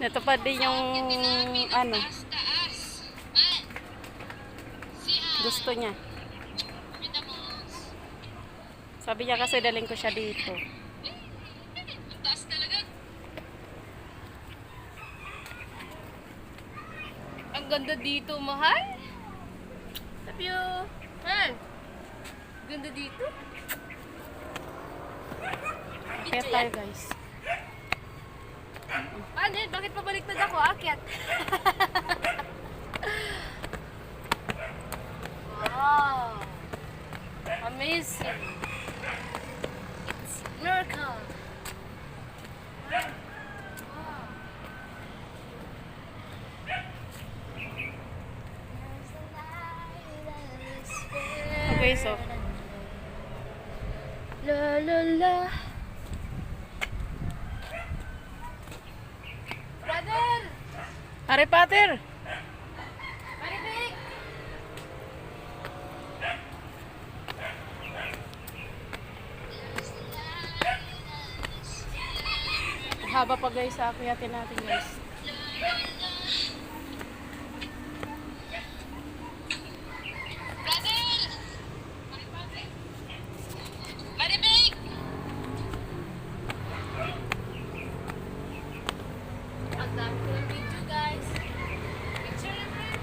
Natupad din yung ano, gusto niya. Sabi niya kasi daling ko siya dito. Ang ganda dito, mahal. Love you. Mahal. Ganda dito. Kaya tayo guys. Ano yun? Bakit pabaliktad ako? Akyat. Wow. Amazing. It's miracle. Wow. Okay, so. La la la. Brother! Harry Potter! Maribik! Haba pa guys, akyatin natin guys. Maribik! Ang dami ko ng video guys. Picture na friend.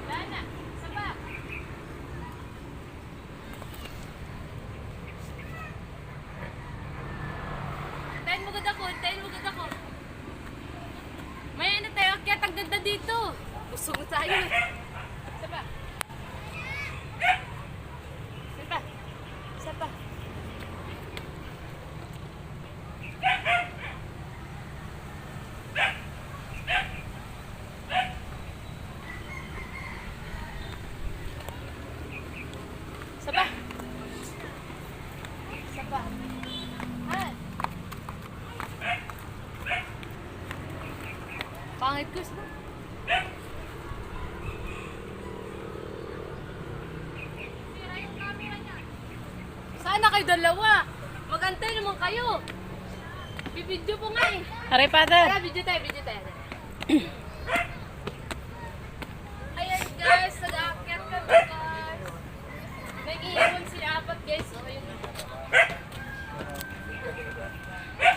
Lana, saba. Tayin mo gud ako, tayin mo gud ako. May ano tayo, akyat ang ganda dito. Busog na tayo eh. Saba. Saba. Saba. Saba. Saba. Han. Pangit ko sa. Sana kayo dalawa. Magantay naman kayo. Bibidyo po nga eh. Harry Potter! Tara, video tayo, video tayo.